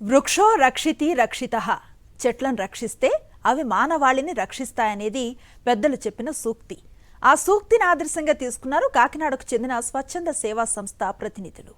వృక్షో రక్షితి రక్షితః. చెట్లను రక్షిస్తే అవి మానవాళిని రక్షిస్తాయనేది పెద్దలు చెప్పిన సూక్తి. ఆ సూక్తిని ఆదర్శంగా తీసుకున్నారు కాకినాడకు చెందిన స్వచ్ఛంద సేవా సంస్థ ప్రతినిధులు.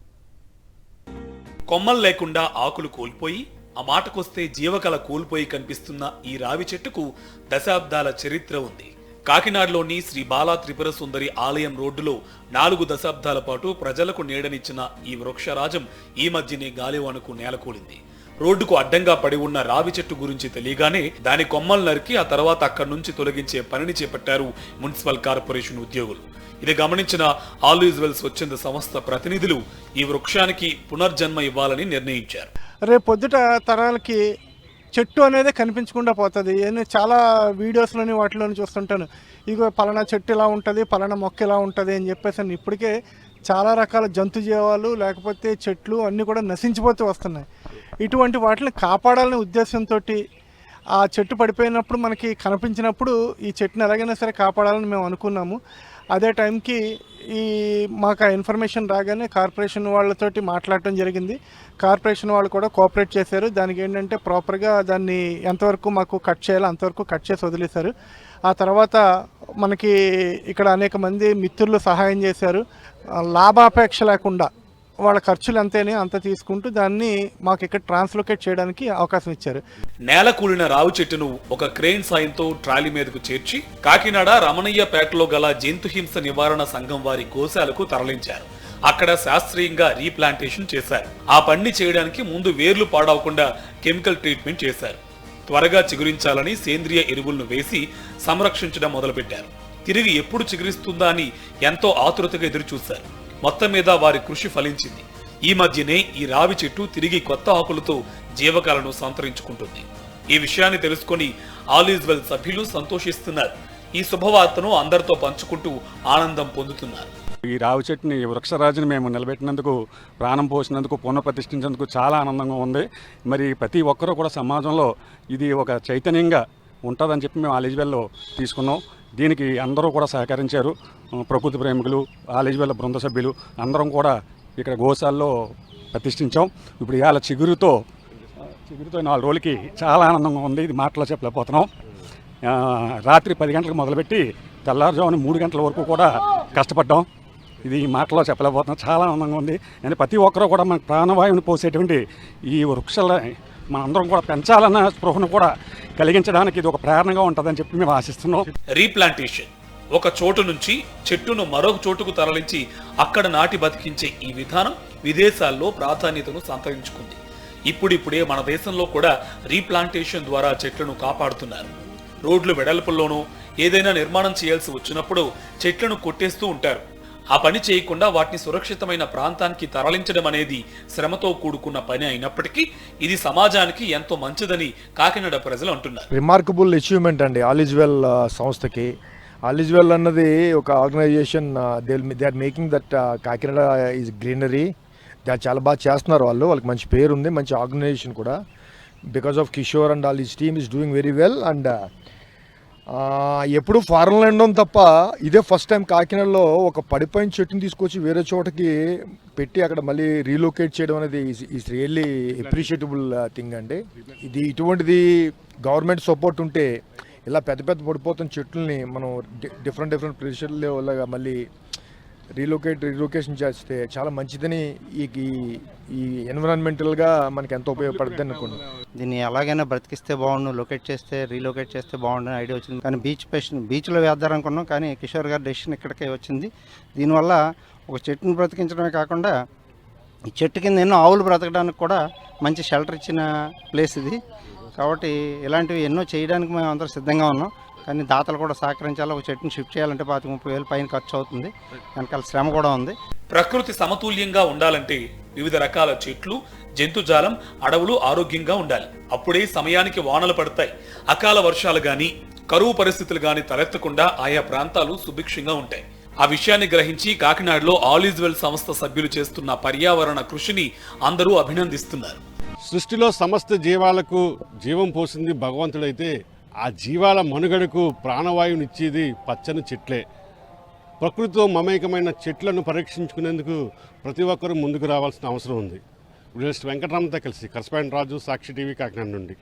కొమ్మలు లేకుండా ఆకులు కోల్పోయి, ఆ మాటకొస్తే జీవకళ కోల్పోయి కనిపిస్తున్న ఈ రావి చెట్టుకు దశాబ్దాల చరిత్ర ఉంది. కాకినాడలోని శ్రీ బాలా త్రిపుర సుందరి ఆలయం రోడ్డులో 4 దశాబ్దాల పాటు ప్రజలకు నీడనిచ్చిన ఈ వృక్షరాజం ఈ మధ్యనే గాలివానకు నేలకూలింది. రోడ్డుకు అడ్డంగా పడి ఉన్న రావి చెట్టు గురించి తెలియగానే దాని కొమ్మలు నరికి ఆ తర్వాత అక్కడి నుంచి తొలగించే పనిని చేపట్టారు మున్సిపల్ కార్పొరేషన్ ఉద్యోగులు. ఇది గమనించిన ఆల్ ఈజ్ వెల్ స్వచ్ఛంద సంస్థ ప్రతినిధులు ఈ వృక్షానికి పునర్జన్మ ఇవ్వాలని నిర్ణయించారు. రేపొద్దుట తరాలకి చెట్టు అనేది కనిపించకుండా పోతుంది. నేను చాలా వీడియోస్లోని వాటిలోని చూస్తుంటాను, ఇగో పలానా చెట్టు ఇలా ఉంటుంది, పలానా మొక్క ఇలా ఉంటుంది అని చెప్పేసి. ఇప్పటికే చాలా రకాల జంతు జీవాలు లేకపోతే చెట్లు అన్నీ కూడా నశించిపోతూ వస్తున్నాయి. ఇటువంటి వాటిని కాపాడాలనే ఉద్దేశంతో ఆ చెట్టు పడిపోయినప్పుడు మనకి కనిపించినప్పుడు ఈ చెట్టుని ఎలాగైనా సరే కాపాడాలని మేము అనుకున్నాము. అదే టైంకి మాకు ఆ ఇన్ఫర్మేషన్ రాగానే కార్పొరేషన్ వాళ్ళతోటి మాట్లాడటం జరిగింది. కార్పొరేషన్ వాళ్ళు కూడా కోఆపరేట్ చేశారు. దానికి ఏంటంటే ప్రాపర్గా దాన్ని ఎంతవరకు మాకు కట్ చేయాలో అంతవరకు కట్ చేసి వదిలేశారు. ఆ తర్వాత మనకి ఇక్కడ అనేక మంది మిత్రులు సహాయం చేశారు. లాభాపేక్ష లేకుండా వాళ్ళ ఖర్చులు ఎంతేనే అంత తీసుకుంటూ దాన్ని మాకు ఇక్కడ ట్రాన్స్లోకేట్ చేయడానికి అవకాశం ఇచ్చారు. నేల కూలిన రావి చెట్టును ఒక క్రేన్ సాయంతో ట్రాలీ మీదకు చేర్చి కాకినాడ రమణయ్యపేటలో గల జంతుహింస నివారణ సంఘం వారి గోశాలకు తరలించారు. అక్కడ శాస్త్రీయంగా రీప్లాంటేషన్ చేశారు. ఆ పని చేయడానికి ముందు వేర్లు పాడవకుండా కెమికల్ ట్రీట్మెంట్ చేశారు. త్వరగా చిగురించాలని సేంద్రియ ఎరువులను వేసి సంరక్షించడం మొదలుపెట్టారు. తిరిగి ఎప్పుడు చిగురిస్తుందా అని ఎంతో ఆతురతగా ఎదురుచూశారు. మొత్తం మీద వారి కృషి ఫలించింది. ఈ మధ్యనే ఈ రావి చెట్టు తిరిగి కొత్త ఆకులతో జీవకళను సంతరించుకుంటుంది. ఈ విషయాన్ని తెలుసుకొని ఆల్ ఈజ్ వెల్ సభ్యులు సంతోషిస్తున్నారు. ఈ శుభవార్తను అందరితో పంచుకుంటూ ఆనందం పొందుతున్నారు. ఈ రావి చెట్టుని వృక్షరాజుని మేము నిలబెట్టినందుకు, ప్రాణం పోసినందుకు, పునఃప్రతిష్ఠించేందుకు చాలా ఆనందంగా ఉంది. మరి ప్రతి ఒక్కరూ కూడా సమాజంలో ఇది ఒక చైతన్యంగా ఉంటుందని చెప్పి మేము ఆల్ ఈజ్ వెల్లో తీసుకున్నాం. దీనికి అందరూ కూడా సహకరించారు. ప్రకృతి ప్రేమికులు, ఆల్ ఈజ్ వెల్ బృంద సభ్యులు అందరం కూడా ఇక్కడ గోశాల్లో ప్రతిష్ఠించాం. ఇప్పుడు ఇవాళ చిగురుతో 4 రోజులకి చాలా ఆనందంగా ఉంది. ఇది మాటలో చెప్పలేకపోతున్నాం. రాత్రి 10 గంటలకు మొదలుపెట్టి తెల్లారుజామున 3 గంటల వరకు కూడా కష్టపడ్డాం. ఇది మాటలో చెప్పలేకపోతున్నాం. చాలా ఆనందంగా ఉంది. అంటే ప్రతి ఒక్కరూ కూడా మనకు ప్రాణవాయువుని పోసేటువంటి ఈ వృక్షాలని మనందరం కూడా పెంచాలన్న స్పృహను కూడా కలిగించడానికి ఇది ఒక ప్రేరణగా ఉంటుందని చెప్పి మేము ఆశిస్తున్నాం. రీప్లాంటేషన్ ఒక చోటు నుంచి చెట్టును మరొక చోటుకు తరలించి అక్కడ నాటి బతికించే ఈ విధానం విదేశాల్లో ప్రాధాన్యతను సంతరించుకుంది. ఇప్పుడిప్పుడే మన దేశంలో కూడా రీప్లాంటేషన్ ద్వారా చెట్లను కాపాడుతున్నారు. రోడ్లు వెడల్పుల్లోనూ ఏదైనా నిర్మాణం చేయాల్సి వచ్చినప్పుడు చెట్లను కొట్టేస్తూ ఉంటారు. ఆ పని చేయకుండా వాటిని సురక్షితమైన ప్రాంతానికి తరలించడం అనేది శ్రమతో కూడుకున్న పని అయినప్పటికీ ఇది సమాజానికి ఎంతో మంచిదని కాకినాడ ప్రజలు అంటున్నారు. రిమార్కబుల్ అచీవ్మెంట్ అండి ఆల్ ఈజ్ వెల్ సంస్థకి. ఆల్ ఈజ్ వెల్ అన్నది ఒక organization. They are making that Kakinada is greenery. They చాలా బాగా చేస్తున్నారు. వాళ్ళకి మంచి పేరు ఉంది, మంచి ఆర్గనైజేషన్ కూడా. Because of Kishore and all is team is doing very well. And ఎప్పుడు ఫారెన్ ల్యాండ్ తప్ప ఇదే ఫస్ట్ టైం కాకినాడలో ఒక పడిపోయిన చెట్టుని తీసుకొచ్చి వేరే చోటకి పెట్టి అక్కడ మళ్ళీ రీలొకేట్ చేయడం అనేది ఈజ్ రియల్లీ అప్రిషియేటబుల్ థింగ్ అండి. ఇది ఇటువంటిది గవర్నమెంట్ సపోర్ట్ ఉంటే ఇలా పెద్ద పెద్ద పడిపోతున్న చెట్లని మనం డిఫరెంట్ ప్రదేశాల్లో మళ్ళీ రీలొకేషన్ చేస్తే చాలా మంచిదని ఈ ఎన్విరాన్మెంటల్గా మనకి ఎంతో ఉపయోగపడుతుంది అనుకున్నాను. దీన్ని ఎలాగైనా బ్రతికిస్తే బాగుండు, రీలొకేట్ చేస్తే బాగుండు ఐడియా వచ్చింది. కానీ బీచ్లో వేద్దారనుకున్నాం, కానీ కిషోర్ గారి డెసిషన్ ఇక్కడికే వచ్చింది. దీనివల్ల ఒక చెట్టును బ్రతికించడమే కాకుండా ఈ చెట్టు కింద ఎన్నో ఆవులు బ్రతకడానికి కూడా మంచి షెల్టర్ ఇచ్చిన ప్లేస్ ఇది. కాబట్టి ఇలాంటివి ఎన్నో చేయడానికి మేము అందరూ సిద్ధంగా ఉన్నాం. కానీ దాతలు కూడా సహకరించాలి. ఒక చెట్టుని షిఫ్ట్ చేయాలంటే 25-30 వేలు పైన ఖర్చు అవుతుంది. వెనకాల శ్రమ కూడా ఉంది. ప్రకృతి సమతుల్యంగా ఉండాలంటే వివిధ రకాల చెట్లు, జంతుజాలం, అడవులు ఆరోగ్యంగా ఉండాలి. అప్పుడే సమయానికి వానలు పడతాయి. అకాల వర్షాలు గాని, కరువు పరిస్థితులు గాని తలెత్తకుండా ఆయా ప్రాంతాలు సుభిక్షంగా ఉంటాయి. ఆ విషయాన్ని గ్రహించి కాకినాడలో ఆల్ ఈజ్ వెల్ సంస్థ సభ్యులు చేస్తున్న పర్యావరణ కృషిని అందరూ అభినందిస్తున్నారు. సృష్టిలో సమస్త జీవాలకు జీవం పోసింది భగవంతుడైతే ఆ జీవాల మనుగడకు ప్రాణవాయువునిచ్చేది పచ్చని చెట్లే. ప్రకృతితో మమేకమైన చెట్లను పరీక్షించుకునేందుకు ప్రతి ఒక్కరూ ముందుకు రావాల్సిన అవసరం ఉంది. జర్నలిస్ట్ వెంకటరామతో కలిసి కరస్పాండెంట్ రాజు, సాక్షి టీవీ, కాకినాడ నుండి.